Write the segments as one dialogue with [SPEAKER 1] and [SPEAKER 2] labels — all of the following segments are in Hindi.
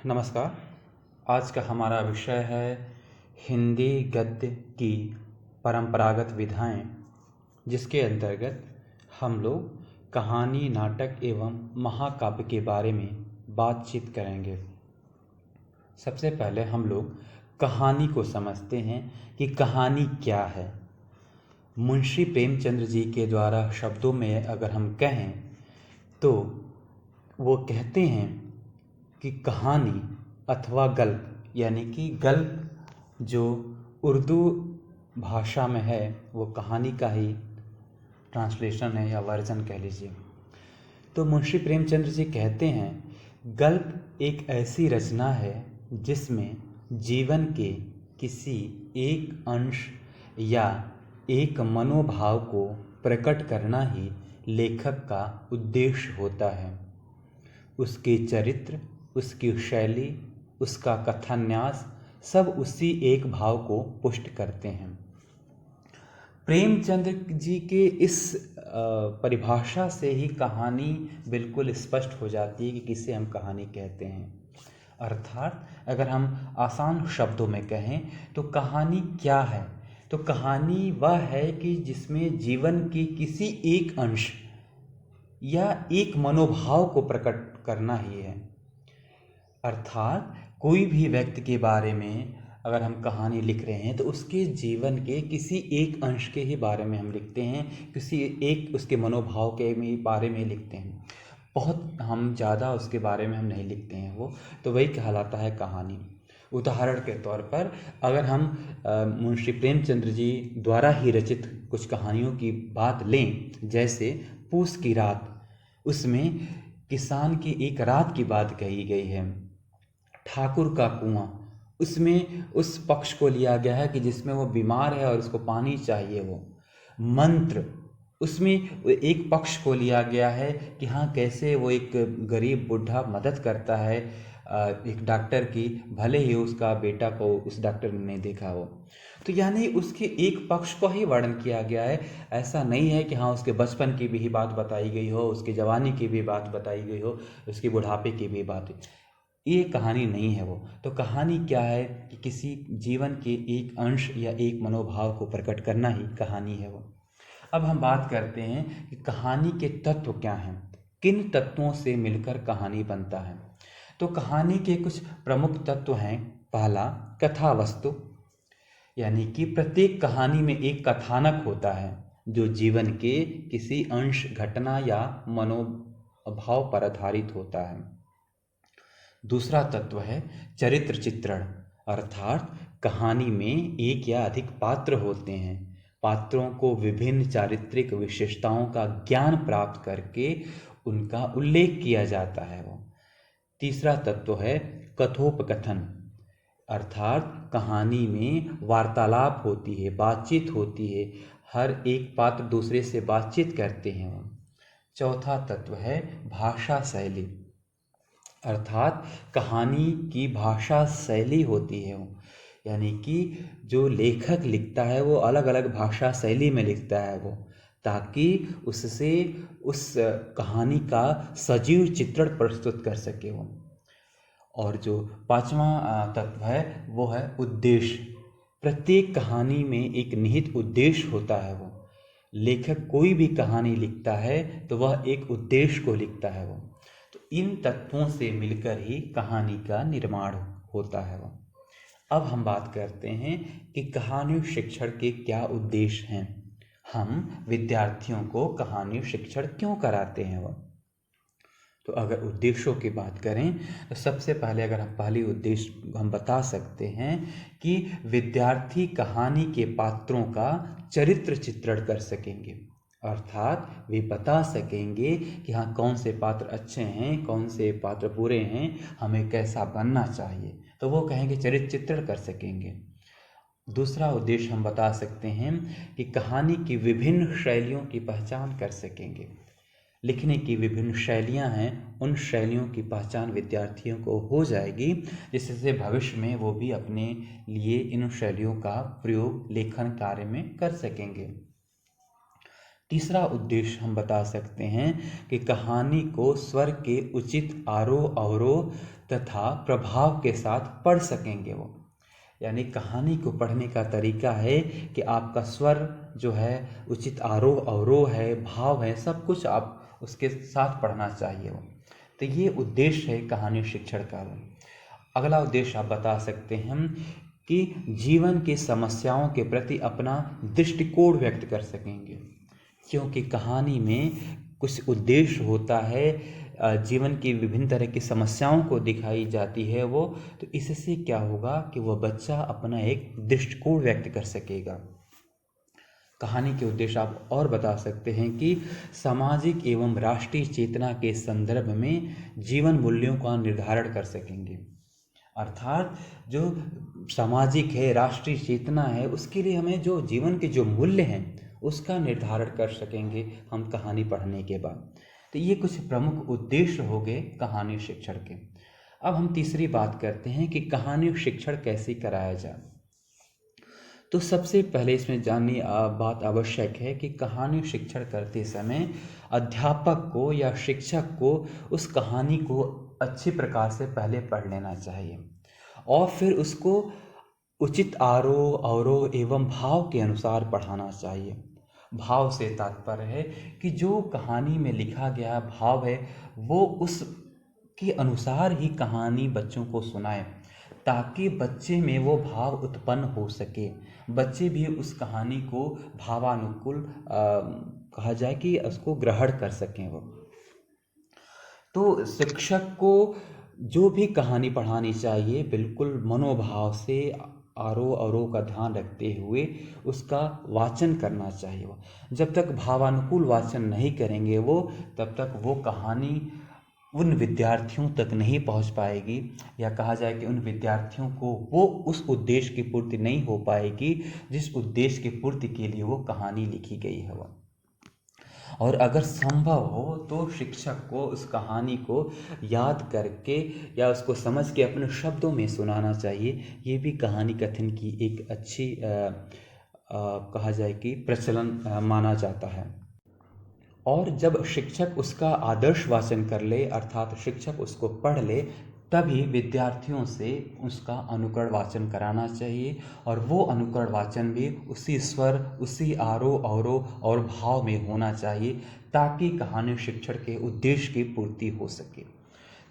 [SPEAKER 1] नमस्कार। आज का हमारा विषय है हिंदी गद्य की परंपरागत विधाएं, जिसके अंतर्गत हम लोग कहानी, नाटक एवं महाकाव्य के बारे में बातचीत करेंगे। सबसे पहले हम लोग कहानी को समझते हैं कि कहानी क्या है। मुंशी प्रेमचंद्र जी के द्वारा शब्दों में अगर हम कहें तो वो कहते हैं कि कहानी अथवा गल्प, यानी कि गल्प जो उर्दू भाषा में है वो कहानी का ही ट्रांसलेशन है या वर्जन कह लीजिए। तो मुंशी प्रेमचंद्र जी कहते हैं गल्प एक ऐसी रचना है जिसमें जीवन के किसी एक अंश या एक मनोभाव को प्रकट करना ही लेखक का उद्देश्य होता है। उसके चरित्र, उसकी शैली, उसका कथान्यास सब उसी एक भाव को पुष्ट करते हैं। प्रेमचंद जी के इस परिभाषा से ही कहानी बिल्कुल स्पष्ट हो जाती है कि किसे हम कहानी कहते हैं। अर्थात अगर हम आसान शब्दों में कहें तो कहानी क्या है, तो कहानी वह है कि जिसमें जीवन की किसी एक अंश या एक मनोभाव को प्रकट करना ही है। अर्थात कोई भी व्यक्ति के बारे में अगर हम कहानी लिख रहे हैं तो उसके जीवन के किसी एक अंश के ही बारे में हम लिखते हैं, किसी एक उसके मनोभाव के बारे में लिखते हैं। बहुत हम ज़्यादा उसके बारे में हम नहीं लिखते हैं, वो तो वही कहलाता है कहानी। उदाहरण के तौर पर अगर हम मुंशी प्रेमचंद्र जी द्वारा ही रचित कुछ कहानियों की बात लें, जैसे पूस की रात, उसमें किसान की एक रात की बात कही गई है। ठाकुर का कुआं, उसमें उस पक्ष को लिया गया है कि जिसमें वो बीमार है और उसको पानी चाहिए। वो मंत्र, उसमें एक पक्ष को लिया गया है कि हाँ कैसे वो एक गरीब बुढ़ा मदद करता है एक डॉक्टर की, भले ही उसका बेटा को उस डॉक्टर ने नहीं देखा हो। तो यानी उसके एक पक्ष को ही वर्णन किया गया है। ऐसा नहीं है कि हाँ उसके बचपन की भी बात बताई गई हो, उसकी जवानी की भी बात बताई गई हो, उसकी बुढ़ापे की भी बात। ये कहानी नहीं है वो। तो कहानी क्या है कि किसी जीवन के एक अंश या एक मनोभाव को प्रकट करना ही कहानी है वो। अब हम बात करते हैं कि कहानी के तत्व क्या हैं, किन तत्वों से मिलकर कहानी बनता है। तो कहानी के कुछ प्रमुख तत्व हैं। पहला, कथा वस्तु, यानी कि प्रत्येक कहानी में एक कथानक होता है जो जीवन के किसी अंश, घटना या मनोभाव पर आधारित होता है। दूसरा तत्व है चरित्र चित्रण, अर्थात कहानी में एक या अधिक पात्र होते हैं। पात्रों को विभिन्न चारित्रिक विशेषताओं का ज्ञान प्राप्त करके उनका उल्लेख किया जाता है वो। तीसरा तत्व है कथोपकथन, अर्थात कहानी में वार्तालाप होती है, बातचीत होती है, हर एक पात्र दूसरे से बातचीत करते हैं वो। चौथा तत्व है भाषा शैली, अर्थात कहानी की भाषा शैली होती है वो, यानी कि जो लेखक लिखता है वो अलग अलग भाषा शैली में लिखता है वो, ताकि उससे उस कहानी का सजीव चित्रण प्रस्तुत कर सके वो। और जो पांचवा तत्व है वो है उद्देश्य। प्रत्येक कहानी में एक निहित उद्देश्य होता है वो। लेखक कोई भी कहानी लिखता है तो वह एक उद्देश्य को लिखता है वो। तो इन तत्वों से मिलकर ही कहानी का निर्माण होता है वो। अब हम बात करते हैं कि कहानी शिक्षण के क्या उद्देश्य हैं। हम विद्यार्थियों को कहानी शिक्षण क्यों कराते हैं वो। तो अगर उद्देश्यों की बात करें तो सबसे पहले अगर हम पहली उद्देश्य हम बता सकते हैं कि विद्यार्थी कहानी के पात्रों का चरित्र चित्रण कर सकेंगे, अर्थात वे बता सकेंगे कि हाँ कौन से पात्र अच्छे हैं, कौन से पात्र बुरे हैं, हमें कैसा बनना चाहिए। तो वो कहेंगे चरित्र चित्रण कर सकेंगे। दूसरा उद्देश्य हम बता सकते हैं कि कहानी की विभिन्न शैलियों की पहचान कर सकेंगे। लिखने की विभिन्न शैलियां हैं, उन शैलियों की पहचान विद्यार्थियों को हो जाएगी, जिससे भविष्य में वो भी अपने लिए इन शैलियों का प्रयोग लेखन कार्य में कर सकेंगे। तीसरा उद्देश्य हम बता सकते हैं कि कहानी को स्वर के उचित आरोह अवरोह तथा प्रभाव के साथ पढ़ सकेंगे वो। यानी कहानी को पढ़ने का तरीका है कि आपका स्वर जो है, उचित आरोह अवरोह है, भाव है, सब कुछ आप उसके साथ पढ़ना चाहिए वो। तो ये उद्देश्य है कहानी शिक्षण का। अगला उद्देश्य आप बता सकते हैं कि जीवन की समस्याओं के प्रति अपना दृष्टिकोण व्यक्त कर सकेंगे, क्योंकि कहानी में कुछ उद्देश्य होता है, जीवन की विभिन्न तरह की समस्याओं को दिखाई जाती है वो। तो इससे क्या होगा कि वह बच्चा अपना एक दृष्टिकोण व्यक्त कर सकेगा। कहानी के उद्देश्य आप और बता सकते हैं कि सामाजिक एवं राष्ट्रीय चेतना के संदर्भ में जीवन मूल्यों का निर्धारण कर सकेंगे। अर्थात जो सामाजिक है, राष्ट्रीय चेतना है, उसके लिए हमें जो जीवन के जो मूल्य हैं उसका निर्धारण कर सकेंगे हम कहानी पढ़ने के बाद। तो ये कुछ प्रमुख उद्देश्य हो गए कहानी शिक्षण के। अब हम तीसरी बात करते हैं कि कहानी शिक्षण कैसे कराया जाए। तो सबसे पहले इसमें जाननी बात आवश्यक है कि कहानी शिक्षण करते समय अध्यापक को या शिक्षक को उस कहानी को अच्छी प्रकार से पहले पढ़ लेना चाहिए और फिर उसको उचित आरोह अवरोह एवं भाव के अनुसार पढ़ाना चाहिए। भाव से तात्पर्य है कि जो कहानी में लिखा गया भाव है वो उसके अनुसार ही कहानी बच्चों को सुनाए, ताकि बच्चे में वो भाव उत्पन्न हो सके, बच्चे भी उस कहानी को भावानुकूल कहा जाए कि उसको ग्रहण कर सकें वो। तो शिक्षक को जो भी कहानी पढ़ानी चाहिए बिल्कुल मनोभाव से आरोह अवरोह का ध्यान रखते हुए उसका वाचन करना चाहिए वो। जब तक भावानुकूल वाचन नहीं करेंगे वो, तब तक वो कहानी उन विद्यार्थियों तक नहीं पहुंच पाएगी, या कहा जाए कि उन विद्यार्थियों को वो उस उद्देश्य की पूर्ति नहीं हो पाएगी जिस उद्देश्य की पूर्ति के लिए वो कहानी लिखी गई है वो। और अगर संभव हो तो शिक्षक को उस कहानी को याद करके या उसको समझ के अपने शब्दों में सुनाना चाहिए। ये भी कहानी कथन की एक अच्छी कहा जाए कि प्रचलन माना जाता है। और जब शिक्षक उसका आदर्श वाचन कर ले, अर्थात शिक्षक उसको पढ़ ले, तभी विद्यार्थियों से उसका अनुकरण वाचन कराना चाहिए। और वो अनुकरण वाचन भी उसी स्वर, उसी आरोह अवरोह और भाव में होना चाहिए, ताकि कहानी शिक्षण के उद्देश्य की पूर्ति हो सके।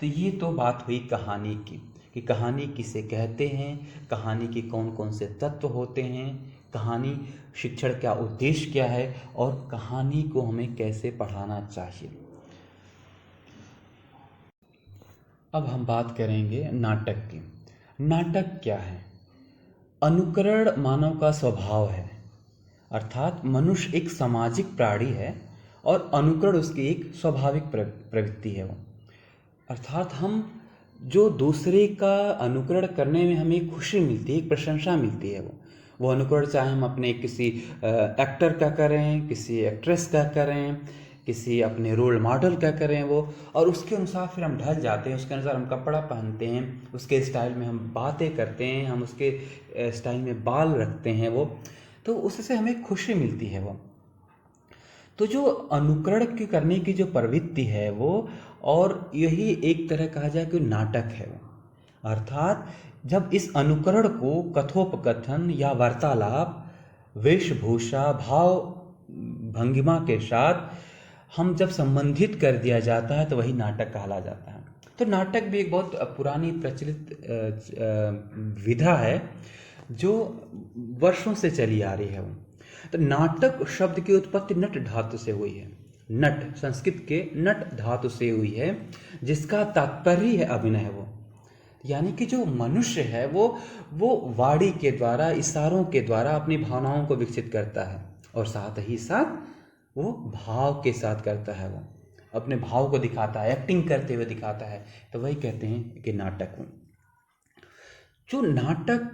[SPEAKER 1] तो ये तो बात हुई कहानी की कि कहानी किसे कहते हैं, कहानी के कौन कौन से तत्व होते हैं, कहानी शिक्षण का उद्देश्य क्या है और कहानी को हमें कैसे पढ़ाना चाहिए। अब हम बात करेंगे नाटक की। नाटक क्या है? अनुकरण मानव का स्वभाव है, अर्थात मनुष्य एक सामाजिक प्राणी है और अनुकरण उसकी एक स्वाभाविक प्रवृत्ति है वो। अर्थात हम जो दूसरे का अनुकरण करने में हमें खुशी मिलती है, एक प्रशंसा मिलती है वो अनुकरण चाहे हम अपने किसी एक्टर का करें, किसी एक्ट्रेस का करें, किसी अपने रोल मॉडल का करें वो, और उसके अनुसार फिर हम ढल जाते हैं, उसके अनुसार हम कपड़ा पहनते हैं, उसके स्टाइल में हम बातें करते हैं, हम उसके स्टाइल में बाल रखते हैं वो, तो उससे हमें खुशी मिलती है वो। तो जो अनुकरण की करने की जो प्रवृत्ति है वो, और यही एक तरह कहा जाए कि नाटक है वो। अर्थात जब इस अनुकरण को कथोपकथन या वार्तालाप, वेशभूषा, भाव भंगिमा के साथ हम जब संबंधित कर दिया जाता है तो वही नाटक कहला जाता है। तो नाटक भी एक बहुत पुरानी प्रचलित विधा है जो वर्षों से चली आ रही है वो। तो नाटक शब्द की उत्पत्ति नट धातु से हुई है। नट संस्कृत के नट धातु से हुई है, जिसका तात्पर्य है अभिनय वो। यानी कि जो मनुष्य है वो वाणी के द्वारा, इशारों के द्वारा अपनी भावनाओं को विकसित करता है, और साथ ही साथ वो भाव के साथ करता है, वो अपने भाव को दिखाता है, एक्टिंग करते हुए दिखाता है। तो वही कहते हैं कि नाटक। जो नाटक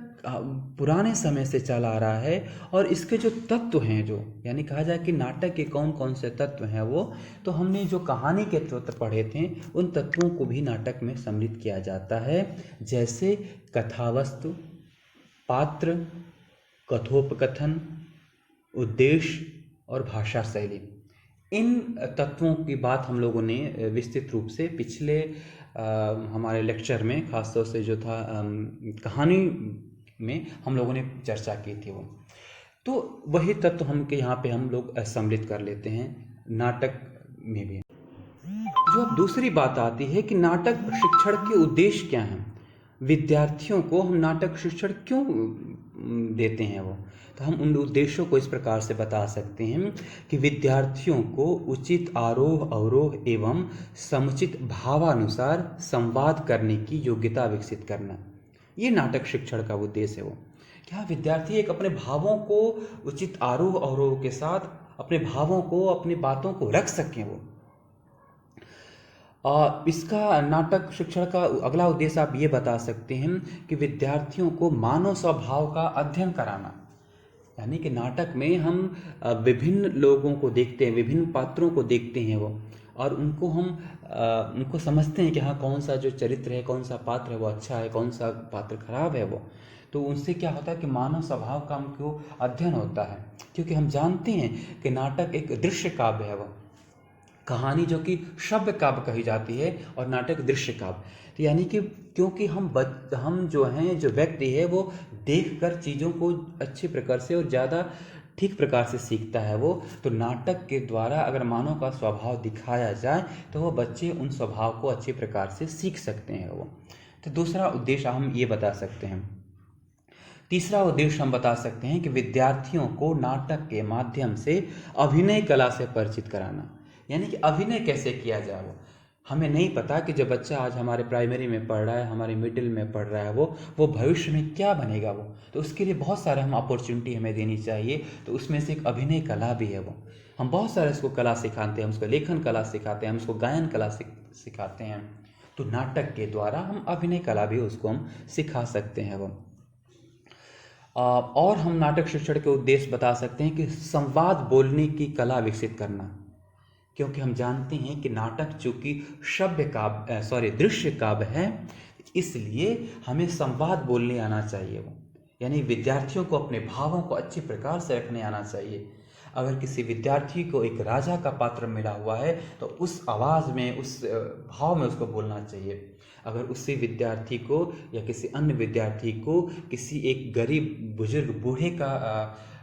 [SPEAKER 1] पुराने समय से चला आ रहा है, और इसके जो तत्व हैं, जो यानी कहा जाए कि नाटक के कौन कौन से तत्व हैं वो, तो हमने जो कहानी के तत्व पढ़े थे उन तत्वों को भी नाटक में सम्मिलित किया जाता है, जैसे कथावस्तु, पात्र, कथोपकथन, उद्देश्य और भाषा शैली। इन तत्वों की बात हम लोगों ने विस्तृत रूप से पिछले हमारे लेक्चर में, खासतौर से जो था कहानी में, हम लोगों ने चर्चा की थी। वो तो वही तत्व यहाँ पे हम लोग सम्मिलित कर लेते हैं नाटक में भी। जो अब दूसरी बात आती है कि नाटक शिक्षण के उद्देश्य क्या हैं, विद्यार्थियों को हम नाटक शिक्षण क्यों देते हैं। वो तो हम उन उद्देश्यों को इस प्रकार से बता सकते हैं कि विद्यार्थियों को उचित आरोह अवरोह एवं समुचित भावानुसार संवाद करने की योग्यता विकसित करना, ये नाटक शिक्षण का उद्देश्य है। वो क्या विद्यार्थी एक अपने भावों को उचित आरोह अवरोह के साथ अपने भावों को, अपनी बातों को रख सकें। वो इसका नाटक शिक्षण का अगला उद्देश्य आप ये बता सकते हैं कि विद्यार्थियों को मानव स्वभाव का अध्ययन कराना, यानी कि नाटक में हम विभिन्न लोगों को देखते हैं, विभिन्न पात्रों को देखते हैं वो, और उनको समझते हैं कि हाँ, कौन सा जो चरित्र है, कौन सा पात्र है वो अच्छा है, कौन सा पात्र खराब है। वो तो उनसे क्या होता है कि मानव स्वभाव का हमको अध्ययन होता है, क्योंकि हम जानते हैं कि नाटक एक दृश्य काव्य है। वो कहानी जो कि श्रव्य काव्य कही जाती है और नाटक दृश्य काव्य, तो यानी कि क्योंकि हम जो हैं, जो व्यक्ति है वो देखकर चीज़ों को अच्छे प्रकार से और ज़्यादा ठीक प्रकार से सीखता है। वो तो नाटक के द्वारा अगर मानव का स्वभाव दिखाया जाए तो वो बच्चे उन स्वभाव को अच्छे प्रकार से सीख सकते हैं। वो तो दूसरा उद्देश्य हम ये बता सकते हैं। तीसरा उद्देश्य हम बता सकते हैं कि विद्यार्थियों को नाटक के माध्यम से अभिनय कला से परिचित कराना, यानी कि अभिनय कैसे किया जाए। वो हमें नहीं पता कि जो बच्चा आज हमारे प्राइमरी में पढ़ रहा है, हमारे मिडिल में पढ़ रहा है, वो भविष्य में क्या बनेगा। वो तो उसके लिए बहुत सारे हम अपॉर्चुनिटी हमें देनी चाहिए। तो उसमें से एक अभिनय कला भी है। वो हम बहुत सारे उसको कला सिखाते हैं, हम उसको लेखन कला सिखाते हैं, हम उसको गायन कला सिखाते हैं। तो नाटक के द्वारा हम अभिनय कला भी उसको हम सिखा सकते हैं। वो और हम नाटक शिक्षण के उद्देश्य बता सकते हैं कि संवाद बोलने की कला विकसित करना, क्योंकि हम जानते हैं कि नाटक चूंकि दृश्य काव्य है, इसलिए हमें संवाद बोलने आना चाहिए। वो यानी विद्यार्थियों को अपने भावों को अच्छे प्रकार से रखने आना चाहिए। अगर किसी विद्यार्थी को एक राजा का पात्र मिला हुआ है तो उस आवाज़ में, उस भाव में उसको बोलना चाहिए। अगर उसी विद्यार्थी को या किसी अन्य विद्यार्थी को किसी एक गरीब बुजुर्ग बूढ़े का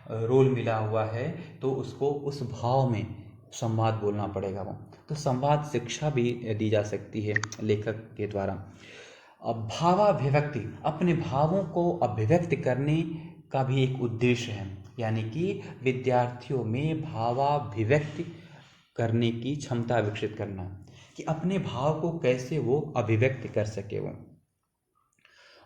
[SPEAKER 1] रोल मिला हुआ है तो उसको उस भाव में संवाद बोलना पड़ेगा। वो तो संवाद शिक्षा भी दी जा सकती है लेखक के द्वारा। अब भावाभिव्यक्ति, अपने भावों को अभिव्यक्त करने का भी एक उद्देश्य है, यानी कि विद्यार्थियों में भावाभिव्यक्ति करने की क्षमता विकसित करना, कि अपने भाव को कैसे वो अभिव्यक्त कर सके। वो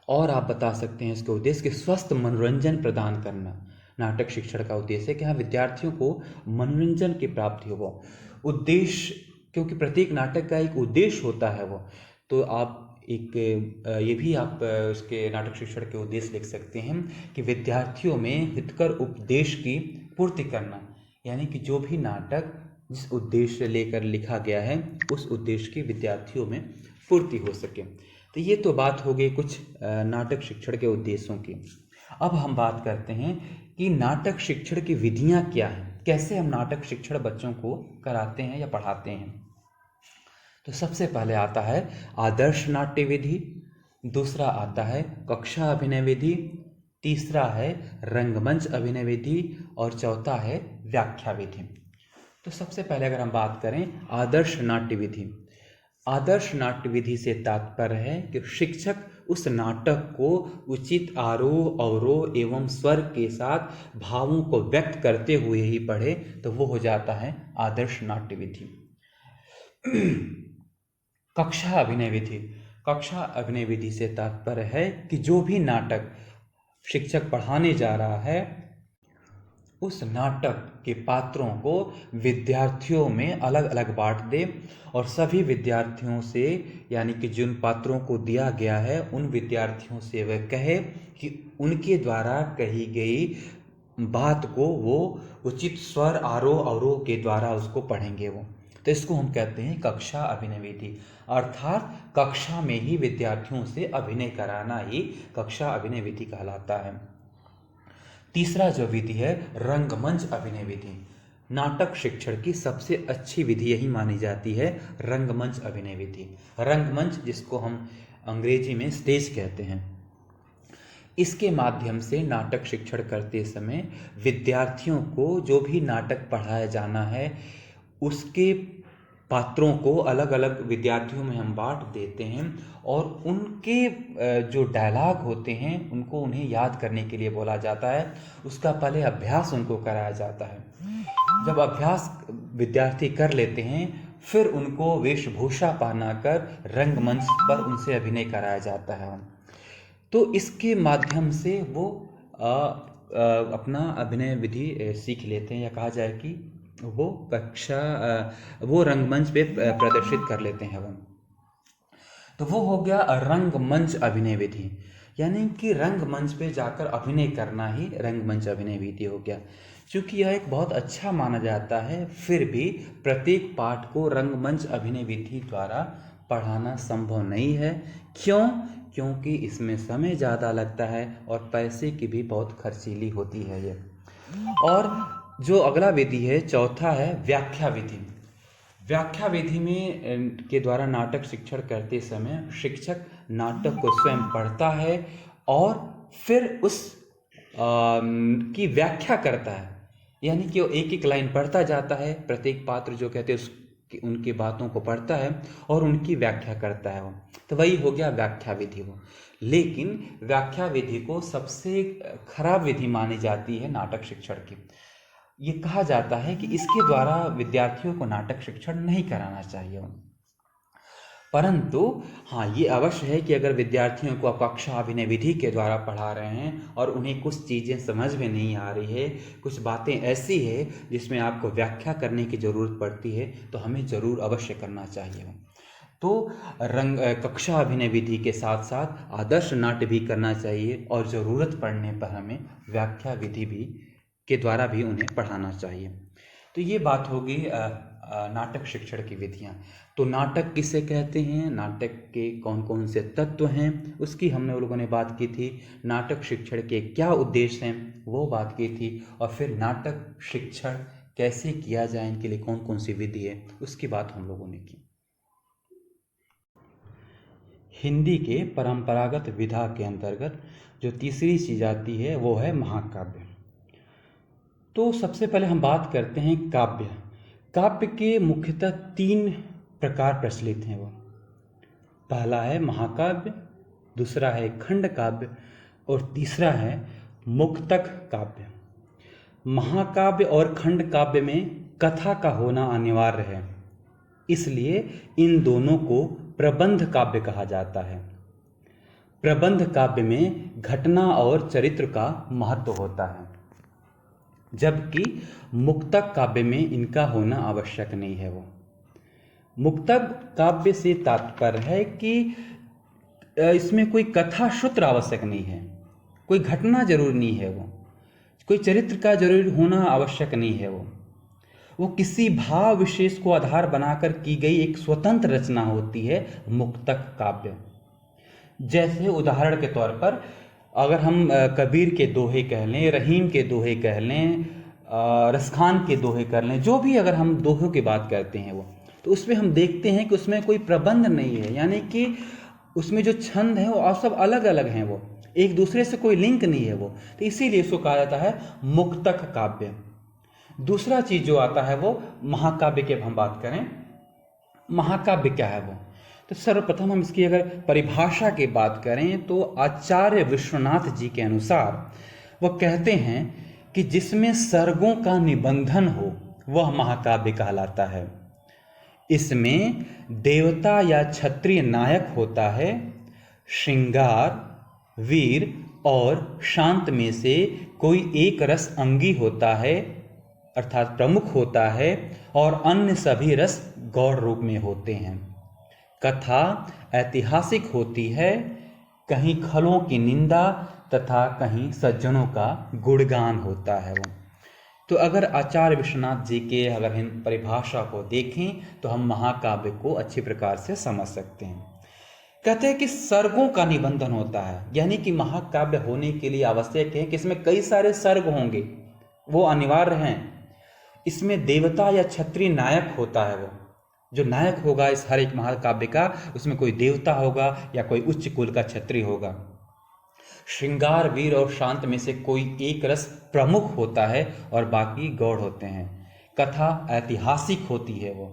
[SPEAKER 1] और आप बता सकते हैं इसके उद्देश्य कि स्वस्थ मनोरंजन प्रदान करना। नाटक शिक्षण का उद्देश्य है कि हाँ, विद्यार्थियों को मनोरंजन की प्राप्ति हो। वो उद्देश्य, क्योंकि प्रत्येक नाटक का एक उद्देश्य होता है। वो तो आप ये भी आप उसके नाटक शिक्षण के उद्देश्य लिख सकते हैं कि विद्यार्थियों में हितकर उपदेश की पूर्ति करना, यानी कि जो भी नाटक जिस उद्देश्य लेकर लिखा गया है उस उद्देश्य की विद्यार्थियों में पूर्ति हो सके। तो ये तो बात हो गई कुछ नाटक शिक्षण के उद्देश्यों की। अब हम बात करते हैं कि नाटक शिक्षण की विधियां क्या हैं, कैसे हम नाटक शिक्षण बच्चों को कराते हैं या पढ़ाते हैं। तो सबसे पहले आता है आदर्श नाट्य विधि, दूसरा आता है कक्षा अभिनय विधि, तीसरा है रंगमंच अभिनय विधि और चौथा है व्याख्या विधि। तो सबसे पहले अगर हम बात करें आदर्श नाट्य विधि, आदर्श नाट्य विधि से तात्पर्य है कि शिक्षक उस नाटक को उचित आरोह अवरोह एवं स्वर के साथ भावों को व्यक्त करते हुए ही पढ़े, तो वो हो जाता है आदर्श नाट्य विधि। कक्षा अभिनय विधि, कक्षा अभिनय विधि से तात्पर्य है कि जो भी नाटक शिक्षक पढ़ाने जा रहा है उस नाटक के पात्रों को विद्यार्थियों में अलग अलग बांट दे और सभी विद्यार्थियों से, यानी कि जिन पात्रों को दिया गया है उन विद्यार्थियों से वह कहे कि उनके द्वारा कही गई बात को वो उचित स्वर आरोह अवरोह के द्वारा उसको पढ़ेंगे। वो तो इसको हम कहते हैं कक्षा अभिनय विधि, अर्थात कक्षा में ही विद्यार्थियों से अभिनय कराना ही कक्षा अभिनय विधि कहलाता है। तीसरा जो विधि है रंगमंच अभिनय विधि, नाटक शिक्षण की सबसे अच्छी विधि यही मानी जाती है रंगमंच अभिनय विधि। रंगमंच जिसको हम अंग्रेजी में स्टेज कहते हैं, इसके माध्यम से नाटक शिक्षण करते समय विद्यार्थियों को जो भी नाटक पढ़ाया जाना है उसके पात्रों को अलग अलग विद्यार्थियों में हम बांट देते हैं और उनके जो डायलॉग होते हैं उनको उन्हें याद करने के लिए बोला जाता है। उसका पहले अभ्यास उनको कराया जाता है। जब अभ्यास विद्यार्थी कर लेते हैं फिर उनको वेशभूषा पहनाकर रंगमंच पर उनसे अभिनय कराया जाता है। तो इसके माध्यम से वो अपना अभिनय विधि सीख लेते हैं, या कहा जाए कि वो रंगमंच पे प्रदर्शित कर लेते हैं। तो वो हो गया रंगमंच अभिनय विधि, यानी कि रंगमंच पे जाकर अभिनय करना ही रंगमंच अभिनय विधि हो गया। क्योंकि यह एक बहुत अच्छा माना जाता है, फिर भी प्रत्येक पाठ को रंगमंच अभिनय विधि द्वारा पढ़ाना संभव नहीं है। क्यों? क्योंकि इसमें समय ज़्यादा लगता है और पैसे की भी बहुत खर्चीली होती है ये। और जो अगला विधि है, चौथा है व्याख्या विधि। व्याख्या विधि में के द्वारा नाटक शिक्षण करते समय शिक्षक नाटक को स्वयं पढ़ता है और फिर उस की व्याख्या करता है, यानी कि वो एक एक लाइन पढ़ता जाता है, प्रत्येक पात्र जो कहते हैं उनकी बातों को पढ़ता है और उनकी व्याख्या करता है वो। तो वही हो गया व्याख्या विधि वो। लेकिन व्याख्या विधि को सबसे खराब विधि मानी जाती है नाटक शिक्षण की। ये कहा जाता है कि इसके द्वारा विद्यार्थियों को नाटक शिक्षण नहीं कराना चाहिए। परंतु हाँ, ये अवश्य है कि अगर विद्यार्थियों को कक्षा अभिनय विधि के द्वारा पढ़ा रहे हैं और उन्हें कुछ चीज़ें समझ में नहीं आ रही है, कुछ बातें ऐसी है जिसमें आपको व्याख्या करने की ज़रूरत पड़ती है, तो हमें ज़रूर अवश्य करना चाहिए। तो कक्षा अभिनय विधि के साथ साथ आदर्श नाट्य भी करना चाहिए और ज़रूरत पड़ने पर हमें व्याख्या विधि भी के द्वारा भी उन्हें पढ़ाना चाहिए। तो ये बात होगी नाटक शिक्षण की विधियाँ। तो नाटक किसे कहते हैं, नाटक के कौन कौन से तत्व हैं, उसकी हमने लोगों ने बात की थी। नाटक शिक्षण के क्या उद्देश्य हैं वो बात की थी, और फिर नाटक शिक्षण कैसे किया जाए, इनके लिए कौन कौन सी विधि है उसकी बात हम लोगों ने की। हिंदी के परंपरागत विधा के अंतर्गत जो तीसरी चीज़ आती है वो है महाकाव्य। तो सबसे पहले हम बात करते हैं काव्य। काव्य के मुख्यतः 3 प्रकार प्रचलित हैं वो। पहला है महाकाव्य, दूसरा है खंड काव्य और तीसरा है मुक्तक काव्य। महाकाव्य और खंड काव्य में कथा का होना अनिवार्य है, इसलिए इन दोनों को प्रबंध काव्य कहा जाता है। प्रबंध काव्य में घटना और चरित्र का महत्व होता है, जबकि मुक्तक काव्य में इनका होना आवश्यक नहीं है वो। मुक्तक काव्य से तात्पर्य है कि इसमें कोई कथा सूत्र आवश्यक नहीं है, कोई घटना जरूरी नहीं है वो, कोई चरित्र का जरूरी होना आवश्यक नहीं है वो किसी भाव विशेष को आधार बनाकर की गई एक स्वतंत्र रचना होती है मुक्तक काव्य। जैसे उदाहरण के तौर पर अगर हम कबीर के दोहे कह लें, रहीम के दोहे कह लें, रसखान के दोहे कर लें, जो भी अगर हम दोहों की बात करते हैं वो, तो उसमें हम देखते हैं कि उसमें कोई प्रबंध नहीं है, यानी कि उसमें जो छंद है वो सब अलग अलग हैं, वो एक दूसरे से कोई लिंक नहीं है वो। तो इसीलिए इसको कहा जाता है मुक्तक काव्य। दूसरा चीज जो आता है वो महाकाव्य की। अब हम बात करें महाकाव्य क्या है वो, तो सर्वप्रथम हम इसकी अगर परिभाषा की बात करें तो आचार्य विश्वनाथ जी के अनुसार वह कहते हैं कि जिसमें सर्गों का निबंधन हो वह महाकाव्य कहलाता है। इसमें देवता या क्षत्रिय नायक होता है, श्रृंगार, वीर और शांत में से कोई एक रस अंगी होता है अर्थात प्रमुख होता है, और अन्य सभी रस गौड़ रूप में होते हैं। कथा ऐतिहासिक होती है, कहीं खलों की निंदा तथा कहीं सज्जनों का गुणगान होता है वो। तो अगर आचार्य विश्वनाथ जी के अगर हम परिभाषा को देखें तो हम महाकाव्य को अच्छी प्रकार से समझ सकते हैं। कहते हैं कि सर्गों का निबंधन होता है, यानी कि महाकाव्य होने के लिए आवश्यक है कि इसमें कई सारे सर्ग होंगे, वो अनिवार्य हैं। इसमें देवता या क्षत्रिय नायक होता है। वो जो नायक होगा इस हर एक महाकाव्य का, उसमें कोई देवता होगा या कोई उच्च कुल का क्षत्रिय होगा। श्रृंगार, वीर और शांत में से कोई एक रस प्रमुख होता है और बाकी गौड़ होते हैं। कथा ऐतिहासिक होती है वो,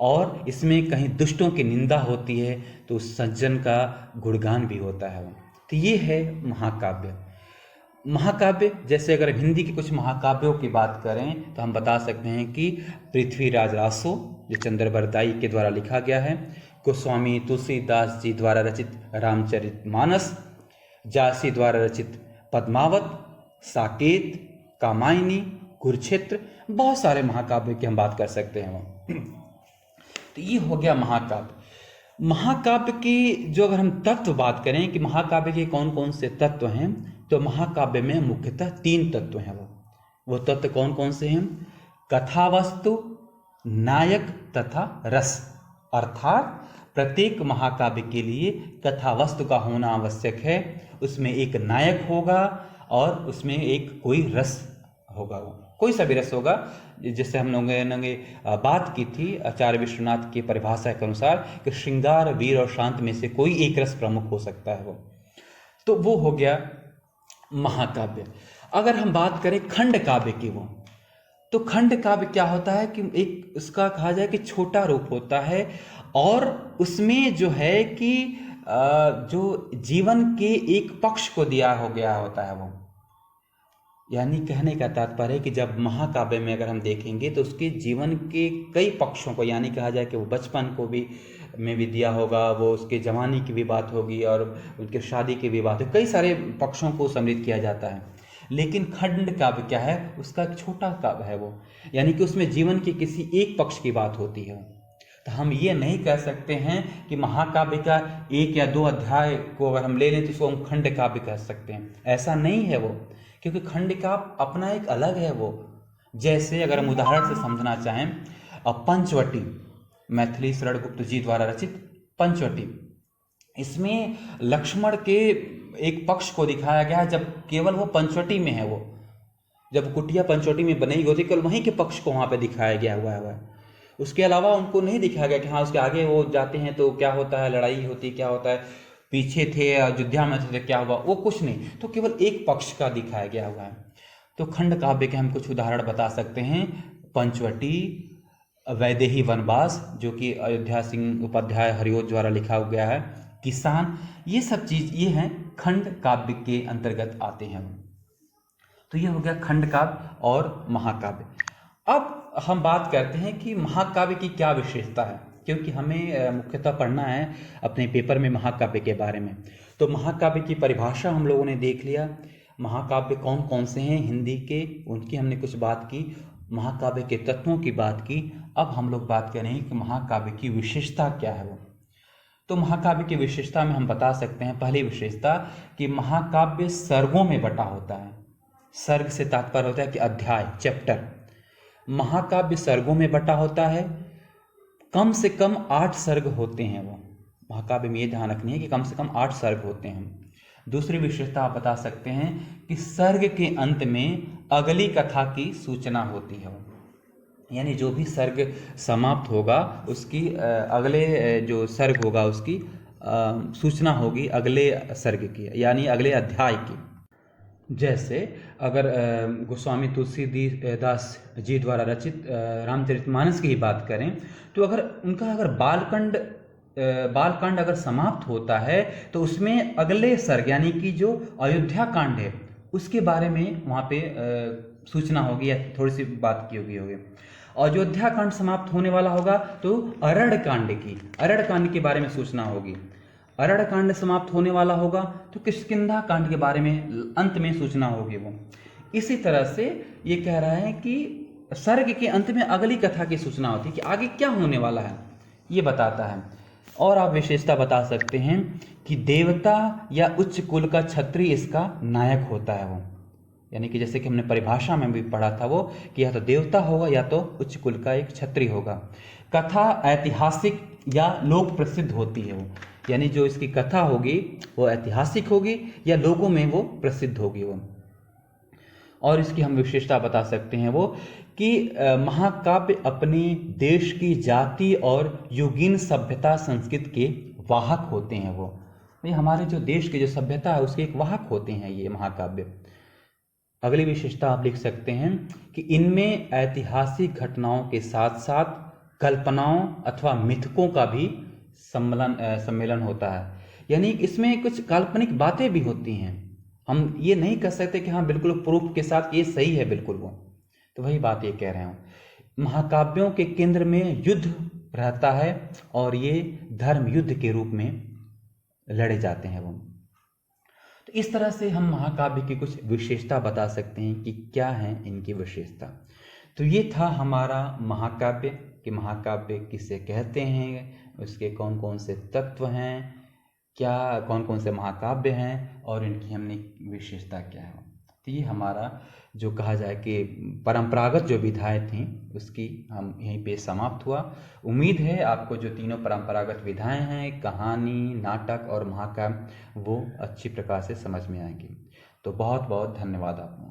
[SPEAKER 1] और इसमें कहीं दुष्टों की निंदा होती है तो सज्जन का गुणगान भी होता है वो। तो ये है महाकाव्य। महाकाव्य जैसे अगर हिंदी के कुछ महाकाव्यों की बात करें तो हम बता सकते हैं कि पृथ्वीराज रासो जो चंद्रबरदाई के द्वारा लिखा गया है, गोस्वामी तुलसीदास जी द्वारा रचित रामचरितमानस, जासी द्वारा रचित पद्मावत, साकेत, कामायनी, कुरुक्षेत्र, बहुत सारे महाकाव्य की हम बात कर सकते हैं वो। तो ये हो गया महाकाव्य। महाकाव्य की जो अगर हम तत्व बात करें कि महाकाव्य के कौन कौन से तत्व हैं, तो महाकाव्य में मुख्यतः 3 तत्व हैं। वो तत्व कौन कौन से हैं? कथावस्तु, नायक तथा रस। अर्थात प्रत्येक महाकाव्य के लिए कथावस्तु का होना आवश्यक है, उसमें एक नायक होगा और उसमें एक कोई रस होगा, वो कोई सा भी रस होगा। जैसे हम लोगों ने बात की थी आचार्य विश्वनाथ की परिभाषा के अनुसार कि श्रृंगार, वीर और शांत में से कोई एक रस प्रमुख हो सकता है वो। तो वो हो गया महाकाव्य। अगर हम बात करें खंड काव्य की, वो तो खंड काव्य क्या होता है कि एक उसका कहा जाए कि छोटा रूप होता है, और उसमें जो है कि जो जीवन के एक पक्ष को दिया हो गया होता है वो। यानी कहने का तात्पर्य है कि जब महाकाव्य में अगर हम देखेंगे तो उसके जीवन के कई पक्षों को, यानी कहा जाए कि वो बचपन को भी में भी दिया होगा, वो उसके जवानी की भी बात होगी और उनके शादी की भी बात होगी, कई सारे पक्षों को सम्मिलित किया जाता है। लेकिन खंड काव्य क्या है? उसका एक छोटा काव्य है वो, यानी कि उसमें जीवन के किसी एक पक्ष की बात होती है। तो हम ये नहीं कह सकते हैं कि महाकाव्य का 1 या 2 अध्याय को अगर हम ले लें तो उसको हम खंड काव्य कह सकते हैं, ऐसा नहीं है वो, क्योंकि खंड काव्य अपना एक अलग है वो। जैसे अगर हम उदाहरण से समझना चाहें, पंचवटी, मैथिली शरण गुप्त जी द्वारा रचित पंचवटी, इसमें लक्ष्मण के एक पक्ष को दिखाया गया है, जब केवल वो पंचवटी में है। वो जब कुटिया पंचवटी में बनी होती, केवल वहीं के पक्ष को वहाँ पे दिखाया गया हुआ है। उसके अलावा उनको नहीं दिखाया गया कि हाँ उसके आगे वो जाते हैं तो क्या होता है, लड़ाई होती क्या होता है, पीछे थे अयोध्या में थे क्या हुआ, वो कुछ नहीं, तो केवल एक पक्ष का दिखाया गया हुआ है। तो खंड काव्य के हम कुछ उदाहरण बता सकते हैं। पंचवटी, वैदेही वनवास जो कि अयोध्या सिंह उपाध्याय हरिओं द्वारा लिखा गया है, किसान, ये सब चीज़ ये हैं खंड काव्य के अंतर्गत आते हैं। तो ये हो गया खंड काव्य और महाकाव्य। अब हम बात करते हैं कि महाकाव्य की क्या विशेषता है, क्योंकि हमें मुख्यतः पढ़ना है अपने पेपर में महाकाव्य के बारे में। तो महाकाव्य की परिभाषा हम लोगों ने देख लिया, महाकाव्य कौन कौन से हैं हिंदी के, उनकी हमने कुछ बात की, महाकाव्य के तत्वों की बात की। अब हम लोग बात करेंगे कि महाकाव्य की विशेषता क्या है वो। तो महाकाव्य की विशेषता में हम बता सकते हैं, पहली विशेषता कि महाकाव्य सर्गों में बटा होता है। सर्ग से तात्पर्य होता है कि अध्याय, चैप्टर। महाकाव्य सर्गों में बटा होता है, कम से कम 8 सर्ग होते हैं वो। महाकाव्य में ये ध्यान रखनी है कि कम से कम 8 सर्ग होते हैं। दूसरी विशेषता आप बता सकते हैं कि सर्ग के अंत में अगली कथा की सूचना होती है, यानी जो भी सर्ग समाप्त होगा उसकी अगले जो सर्ग होगा उसकी सूचना होगी अगले सर्ग की, यानी अगले अध्याय की। जैसे अगर गोस्वामी तुलसीदास जी द्वारा रचित रामचरितमानस की ही बात करें, तो अगर उनका अगर बालकांड अगर समाप्त होता है तो उसमें अगले सर्ग यानी कि जो अयोध्या कांड है उसके बारे में वहाँ पे सूचना होगी या थोड़ी सी बात की होगी। अयोध्या कांड समाप्त होने वाला होगा तो अरण्य कांड के बारे में सूचना होगी। अरण्य कांड समाप्त होने वाला होगा तो किष्किंधा कांड के बारे में अंत में सूचना होगी वो। इसी तरह से ये कह रहा है कि सर्ग के अंत में अगली कथा की सूचना होती है कि आगे क्या होने वाला है, ये बताता है। और आप विशेषता बता सकते हैं कि देवता या उच्च कुल का क्षत्रिय इसका नायक होता है वो, यानी कि जैसे कि हमने परिभाषा में भी पढ़ा था वो कि या तो देवता होगा या तो उच्च कुल का एक क्षत्रिय होगा। कथा ऐतिहासिक या लोक प्रसिद्ध होती है वो, यानी जो इसकी कथा होगी वो ऐतिहासिक होगी या लोगों में वो प्रसिद्ध होगी वो। और इसकी हम विशेषता बता सकते हैं वो कि महाकाव्य अपने देश की जाति और युगीन सभ्यता संस्कृति के वाहक होते हैं। वो ये हमारे जो देश की जो सभ्यता है उसके एक वाहक होते हैं ये महाकाव्य। अगली विशेषता आप लिख सकते हैं कि इनमें ऐतिहासिक घटनाओं के साथ साथ कल्पनाओं अथवा मिथकों का भी सम्मेलन होता है। यानी इसमें कुछ काल्पनिक बातें भी होती हैं। हम ये नहीं कह सकते कि हाँ बिल्कुल प्रूफ के साथ ये सही है बिल्कुल वो। तो वही बात ये कह रहे हूँ, महाकाव्यों के केंद्र में युद्ध रहता है और ये धर्म युद्ध के रूप में लड़े जाते हैं वो। तो इस तरह से हम महाकाव्य की कुछ विशेषता बता सकते हैं कि क्या है इनकी विशेषता। तो ये था हमारा महाकाव्य कि महाकाव्य किसे कहते हैं, उसके कौन कौन से तत्व हैं, क्या कौन कौन से महाकाव्य हैं और इनकी हमने विशेषता क्या है। तो ये हमारा जो कहा जाए कि परंपरागत जो विधाएं थीं उसकी हम यहीं पे समाप्त हुआ। उम्मीद है आपको जो तीनों परंपरागत विधाएं हैं, कहानी, नाटक और महाकाव्य, वो अच्छी प्रकार से समझ में आएंगी। तो बहुत बहुत धन्यवाद आपको।